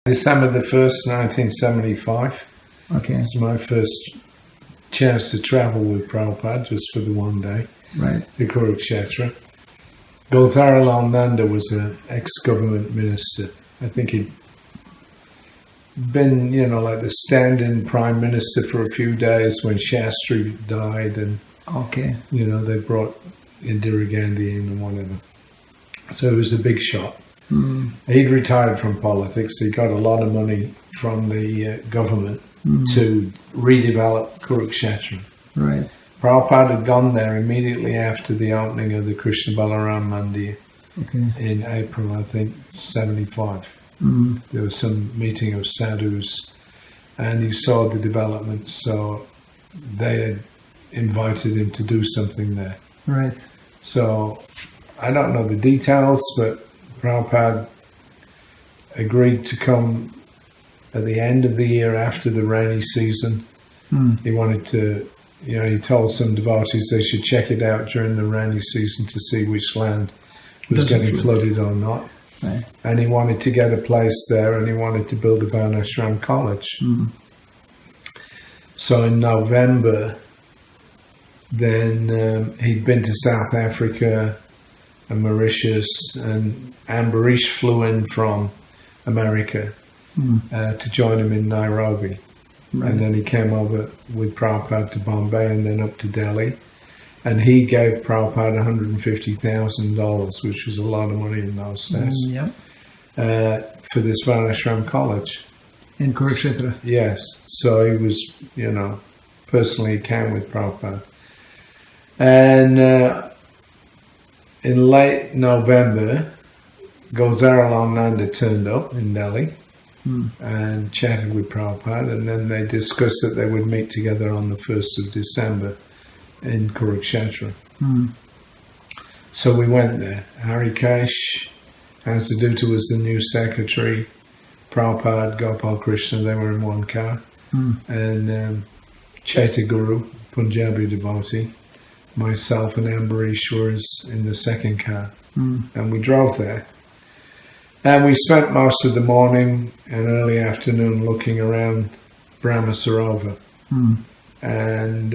December the 1st, 1975. Okay. It was my first chance to travel with Prabhupada, just for the one day. Right. To Kurukshetra. Golden Nanda was an ex-government minister. I think he'd been, like the stand-in prime minister for a few days when Shastri died, and okay. They brought Indira Gandhi in and whatever. So it was a big shot. He'd retired from politics. He got a lot of money from the government to redevelop Kurukshetra. Right. Prabhupada had gone there immediately after the opening of the Krishna Balaram Mandir in April, I think, 75. There was some meeting of sadhus, and he saw the development, so they had invited him to do something there. Right. So I don't know the details, but Prabhupada agreed to come at the end of the year after the rainy season. He wanted to, he told some devotees they should check it out during the rainy season to see which land was getting flooded or not. Right. And he wanted to get a place there, and he wanted to build a Varnasrama college. So in November, then he'd been to South Africa and Mauritius, and Ambarish flew in from America to join him in Nairobi. Right. And then he came over with Prabhupada to Bombay and then up to Delhi. And he gave Prabhupada $150,000, which was a lot of money in those days, for this Varnashram college. In Kurukshetra? Yes. So he was, personally came with Prabhupada. And in late November, Golden Nanda turned up in Delhi and chatted with Prabhupada, and then they discussed that they would meet together on the 1st of December in Kurukshetra. So we went there. Harikesh Hansadutta was the new secretary. Prabhupada, Gopal Krishna, they were in one car. And Chaita Guru, Punjabi devotee, myself and Ambarish were in the second car. And we drove there. And we spent most of the morning and early afternoon looking around Brahma Sarovar. And,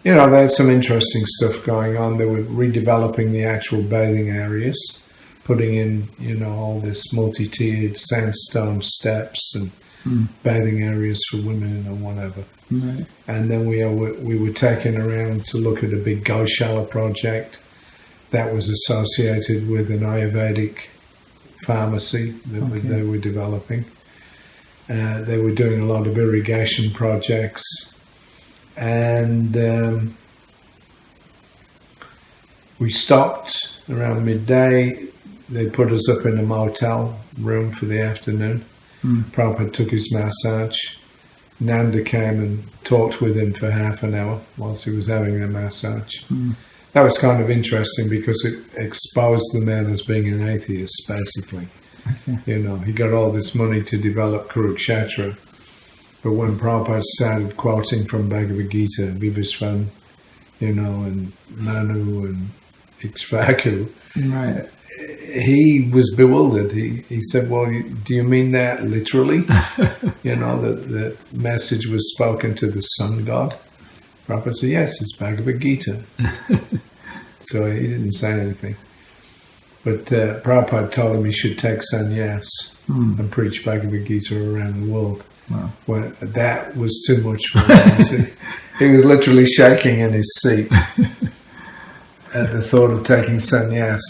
they had some interesting stuff going on. They were redeveloping the actual bathing areas, putting in, all this multi-tiered sandstone steps and bathing areas for women or whatever. Right. And then we were taken around to look at a big Gaushala project that was associated with an Ayurvedic pharmacy that they were developing. They were doing a lot of irrigation projects. And we stopped around midday. They put us up in a motel room for the afternoon. Prabhupada took his massage. Nanda came and talked with him for half an hour whilst he was having the massage. That was kind of interesting because it exposed the man as being an atheist, basically. He got all this money to develop Kurukshetra. But when Prabhupada started quoting from Bhagavad Gita, Vivasvan, and Manu and Ikshvaku, right. He was bewildered. He said, well, do you mean that literally? That the message was spoken to the sun god? Prabhupada said, yes, it's Bhagavad Gita. So he didn't say anything. But Prabhupada told him he should take sannyas and preach Bhagavad Gita around the world. Wow. Well, that was too much for him. He was literally shaking in his seat at the thought of taking sannyas.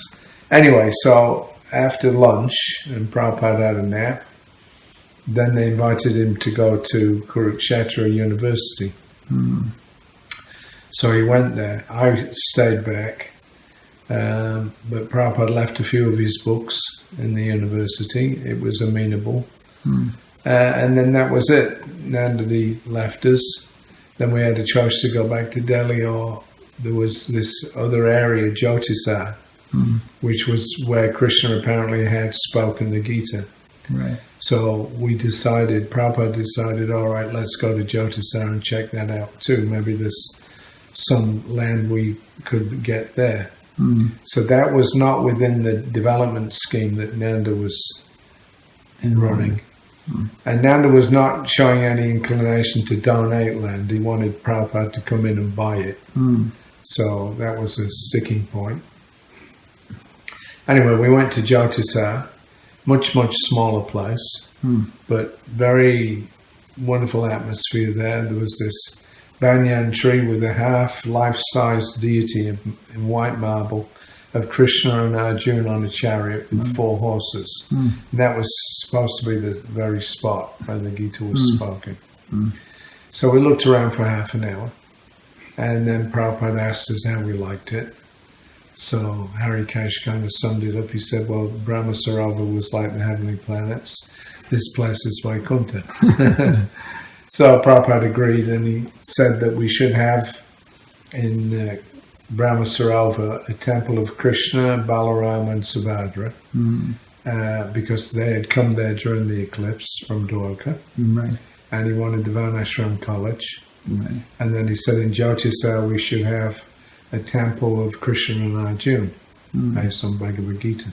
Anyway, so after lunch, and Prabhupada had a nap, then they invited him to go to Kurukshetra University. So he went there. I stayed back, but Prabhupada left a few of his books in the university. It was amenable. And then that was it. Nandadi left us. Then we had a choice to go back to Delhi, or there was this other area, Jyotisar, which was where Krishna apparently had spoken the Gita. Right. So Prabhupada decided, all right, let's go to Jyotisar and check that out too. Maybe there's some land we could get there. So that was not within the development scheme that Nanda was running. And Nanda was not showing any inclination to donate land. He wanted Prabhupada to come in and buy it. So that was a sticking point. Anyway, we went to Jyotisar, much smaller place, but very wonderful atmosphere there. There was this banyan tree with a half life-size deity in white marble of Krishna and Arjuna on a chariot with 4 horses. That was supposed to be the very spot where the Gita was spoken. So we looked around for half an hour, and then Prabhupada asked us how we liked it. So Harikesh kind of summed it up. He said, well, Brahma Sarova was like the heavenly planets. This place is Vaikuntha. So Prabhupada agreed, and he said that we should have in Brahma Sarova a temple of Krishna, Balarama and Subhadra, because they had come there during the eclipse from Dwarka. Right. And he wanted the Varnasrama College. Right. And then he said in Jyotisar we should have a temple of Krishna and Arjuna, based on Bhagavad Gita.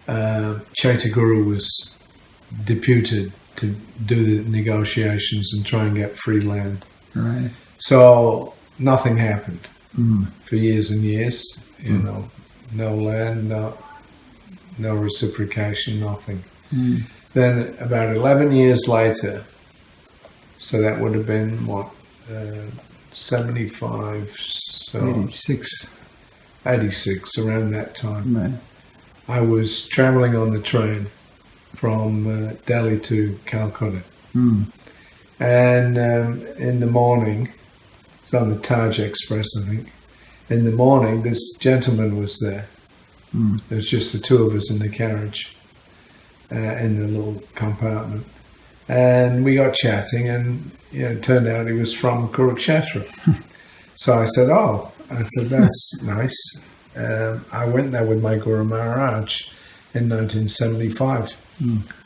Chaitaguru was deputed to do the negotiations and try and get free land. Right. So nothing happened for years and years. You know, no land, no reciprocation, nothing. Then about 11 years later, so that would have been what, 75, so 86, around that time. Right. I was traveling on the train from Delhi to Calcutta. And in the morning, it's on the Taj Express, I think. In the morning, this gentleman was there. There was just the 2 of us in the carriage, in the little compartment. And we got chatting, and it turned out he was from Kurukshetra. So I said, that's nice. I went there with my Guru Maharaj in 1975.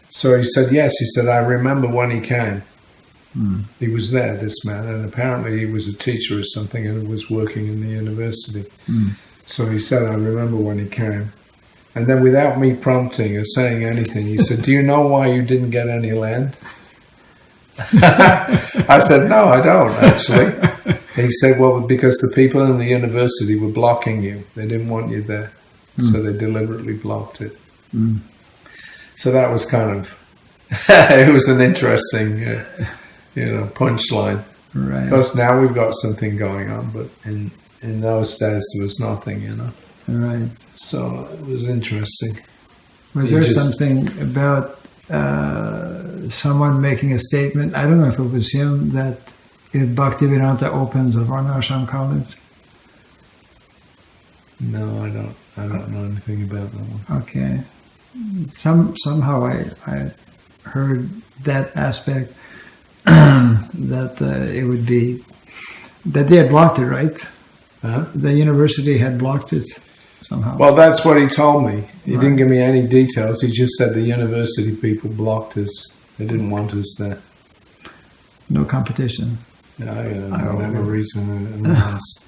So he said, yes. He said, I remember when he came. He was there, this man, and apparently he was a teacher or something and was working in the university. So he said, I remember when he came. And then without me prompting or saying anything, he said, do you know why you didn't get any land? I said, no, I don't, actually. He said, well, because the people in the university were blocking you. They didn't want you there. So they deliberately blocked it. So that was kind of, it was an interesting, punchline. Right. Because now we've got something going on, but in those days there was nothing, Right. So it was interesting. Was there something about someone making a statement? I don't know if it was him that if Bhaktivedanta opens a Varnasrama college. No, I don't know anything about that one. Okay. Somehow I heard that aspect that it would be that they had blocked it, right? Huh? The university had blocked it somehow. Well, that's what he told me. He didn't give me any details. He just said the university people blocked us. They didn't want us there. No competition. Whatever reason it was.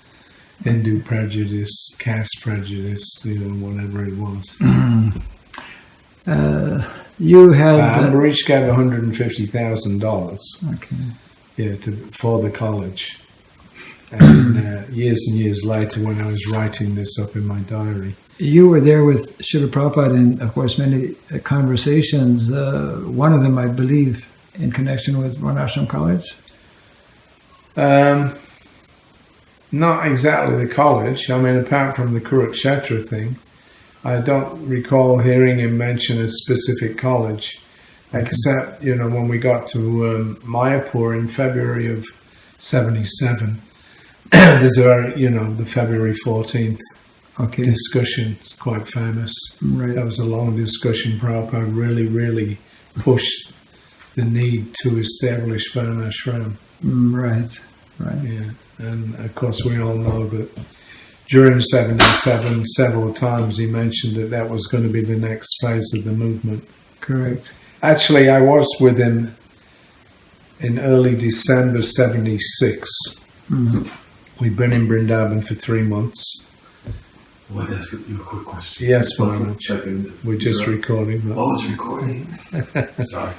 Hindu prejudice, caste prejudice, whatever it was. You had... Ambarish gave $150,000 Okay. for the college. And years and years later, when I was writing this up in my diary. You were there with Srila Prabhupada in, of course, many conversations. One of them, I believe, in connection with Varnasrama College? Not exactly the college. I mean, apart from the Kurukshetra thing, I don't recall hearing him mention a specific college, except, when we got to Mayapur in February of 77, there's the February 14th discussion. It's quite famous. Right. That was a long discussion. Prabhupada really, really pushed the need to establish Varnashram. Right. Yeah. And of course, we all know that during 77, several times he mentioned that was going to be the next phase of the movement. Correct. Actually, I was with him in early December 76. We'd been in Vrindavan for 3 months. Well, that's you have a quick question. Yes, Maharaj. Second. We're just recording. But Oh, it's recording. Sorry.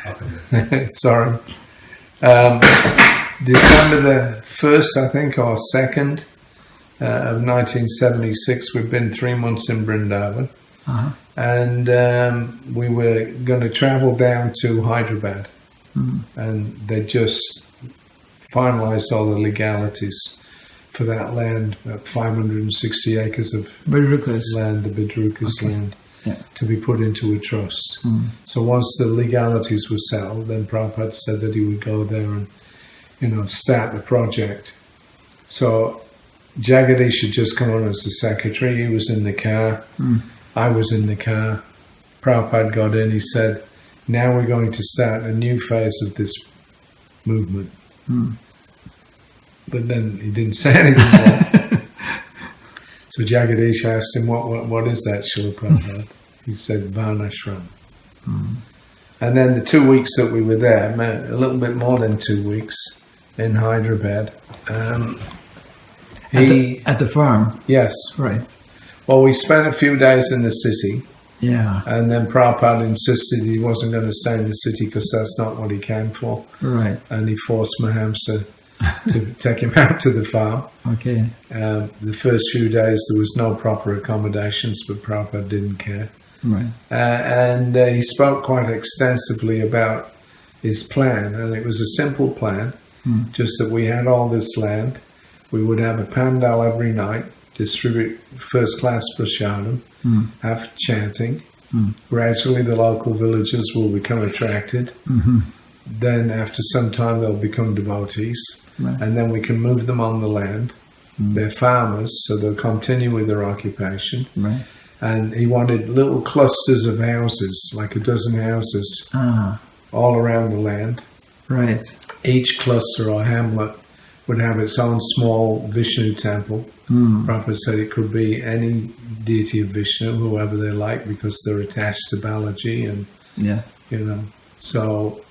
I'll come back. sorry. December the 1st, I think, or 2nd of 1976, we've been 3 months in Vrindavan. Uh-huh. And we were going to travel down to Hyderabad. And they just finalized all the legalities for that land, 560 acres of Vidrukas. land, the Bidrukas land, Yeah. to be put into a trust. So once the legalities were settled, then Prabhupada said that he would go there and, start the project. So Jagadish had just come on as the secretary. He was in the car. I was in the car. Prabhupada got in. He said, now we're going to start a new phase of this movement. But then he didn't say anything more. So Jagadish asked him, what is that, Srila Prabhupada? He said, Varnasrama. And then the 2 weeks that we were there, a little bit more than 2 weeks in Hyderabad, At the farm. yes. Right. Well, we spent a few days in the city, Yeah. and then Prabhupada insisted he wasn't going to stay in the city because that's not what he came for. Right. And he forced Mahamsa to take him out to the farm. Okay. The first few days there was no proper accommodations, but Prabhupada didn't care. Right. And he spoke quite extensively about his plan, and it was a simple plan, just that we had all this land. We would have a pandal every night, distribute first-class prasadam, have chanting. Gradually the local villagers will become attracted. Then after some time they'll become devotees. Right. And then we can move them on the land. They're farmers, so they'll continue with their occupation. Right. And he wanted little clusters of houses, like a dozen houses, all around the land. Right. Each cluster or hamlet would have its own small Vishnu temple. Prabhupada said it could be any deity of Vishnu, whoever they like, because they're attached to Balaji, and Yeah. so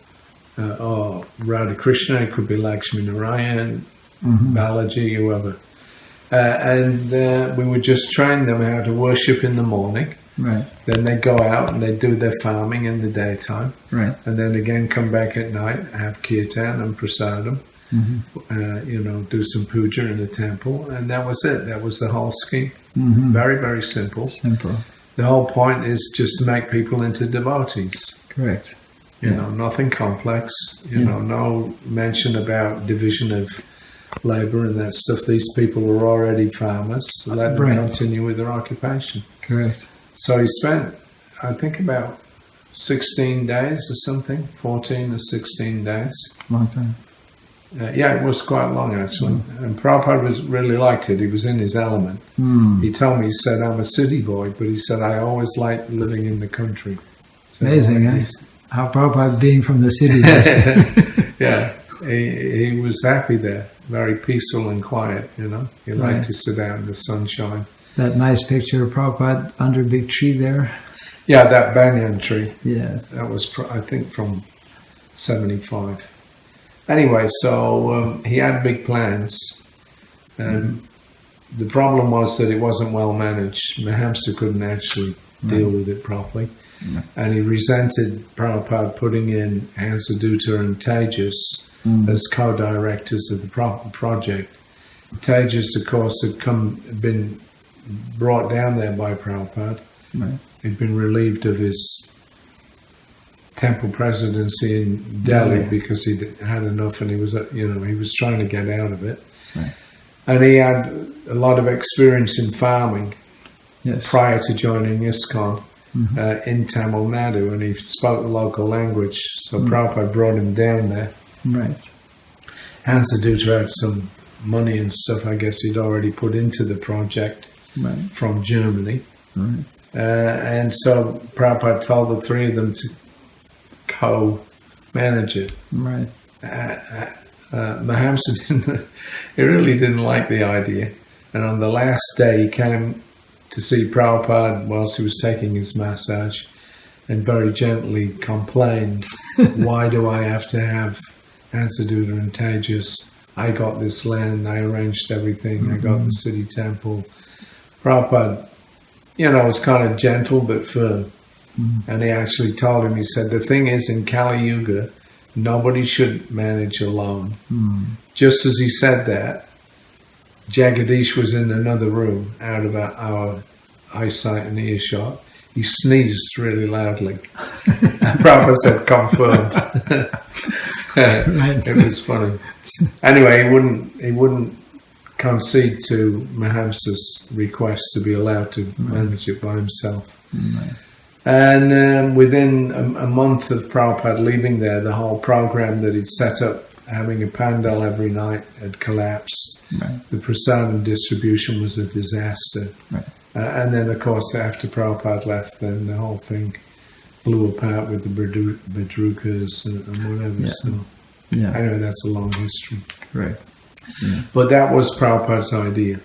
or Radha Krishna, it could be Lakshmi Narayan, Balaji, whoever. And we would just train them how to worship in the morning. Right. Then they go out and they do their farming in the daytime. Right. And then again come back at night, have kirtan and prasadam, do some puja in the temple. And that was it. That was the whole scheme. Very, very simple. Simple. The whole point is just to make people into devotees. Correct. Nothing complex. No mention about division of labor and that stuff. These people were already farmers. So let them continue with their occupation. Correct. So he spent, I think, about 16 days or something, 14 or 16 days. Long time. Yeah, it was quite long, actually. And Prabhupada really liked it. He was in his element. He told me, he said, I'm a city boy, but he said, I always liked living in the country. So Amazing, eh? How Prabhupada being from the city. Yeah, he was happy there. Very peaceful and quiet, He liked to sit out in the sunshine. That nice picture of Prabhupada under a big tree there. Yeah, that banyan tree. Yeah. That was, I think, from 75. Anyway, so he had big plans. The problem was that it wasn't well managed. Mahamsa couldn't actually deal with it properly. And he resented Prabhupada putting in Hansadutta and Tejas as co-directors of the project. Tejas, of course, had been brought down there by Prabhupada. Right. He'd been relieved of his temple presidency in Delhi because he'd had enough, and he was trying to get out of it. Right. And he had a lot of experience in farming prior to joining ISKCON in Tamil Nadu, and he spoke the local language, so Prabhupada brought him down there. Right. Hansadutta had some money and stuff, I guess he'd already put into the project from Germany. Right. And so Prabhupada told the three of them to co-manage it. Right. Mahamsa he really didn't like the idea. And on the last day he came to see Prabhupada whilst he was taking his massage and very gently complained, why do I have to have Hansadutta and Tejas? I got this land, I arranged everything, I got the city temple. Prabhupada, was kind of gentle but firm. And he actually told him, he said, the thing is, in Kali Yuga, nobody should manage alone. Just as he said that, Jagadish was in another room, out of our eyesight and earshot. He sneezed really loudly. And Prabhupada said, confirmed. It was funny. Anyway, he wouldn't concede to Mahamsa's request to be allowed to manage it by himself. And within a month of Prabhupada leaving there, the whole program that he'd set up, having a pandal every night, had collapsed. The prasadam distribution was a disaster. And then, of course, after Prabhupada left, then the whole thing blew apart with the Bidrukas and whatever. So anyway, that's a long history. Correct. But that was Prabhupada's idea.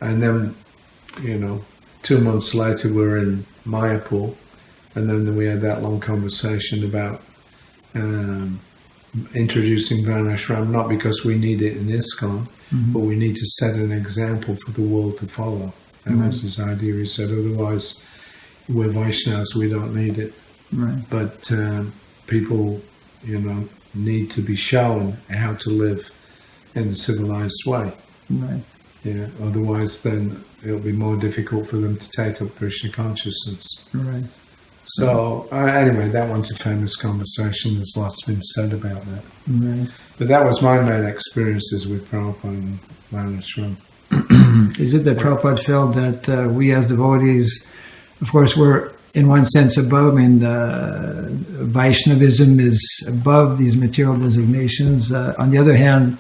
And then, 2 months later, we're in Mayapur, and then we had that long conversation about introducing Varnashram, not because we need it in ISKCON, but we need to set an example for the world to follow. That was his idea. He said, otherwise, we're Vaishnavas, we don't need it. But people, need to be shown how to live in a civilized way. Otherwise, then it'll be more difficult for them to take up Krishna consciousness. So, anyway, that one's a famous conversation. There's lots been said about that. But that was my main experiences with Prabhupada and Varnashram. Is it that Prabhupada felt that we as devotees, of course, we're in one sense above, Vaishnavism is above these material designations. On the other hand,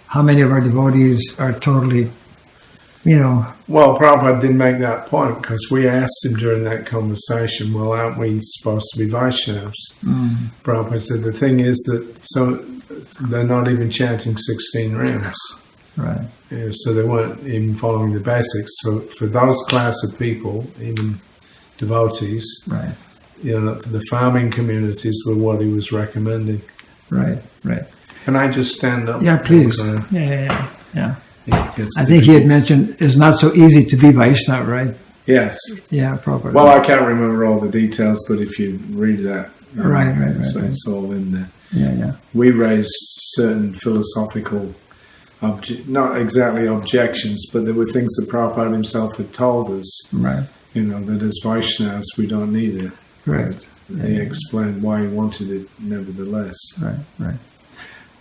how many of our devotees are totally, Well, Prabhupada didn't make that point because we asked him during that conversation, well, aren't we supposed to be Vaishnavas? Prabhupada said, the thing is that they're not even chanting 16 rounds. So they weren't even following the basics. So for those class of people, even devotees, the farming communities were what he was recommending. Can I just stand up? Yeah, please. Yeah. I think he had mentioned it's not so easy to be Vaishnava, right? Yes. Yeah, Prabhupada. Well, I can't remember all the details, but if you read that, right. So it's all in there. Yeah. We raised certain philosophical, not exactly objections, but there were things that Prabhupada himself had told us. That as Vaishnavas we don't need it. Right. He explained why he wanted it nevertheless. Right.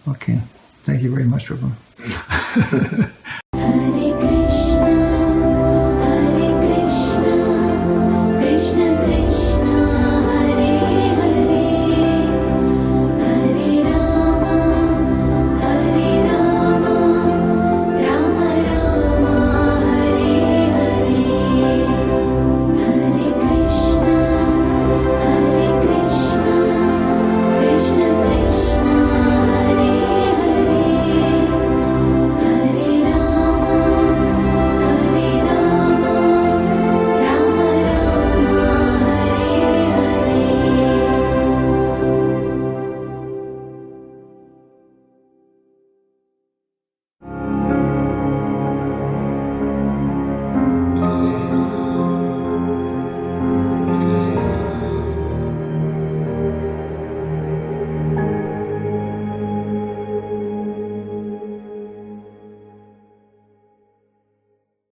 Okay. Thank you very much, Prabhupada.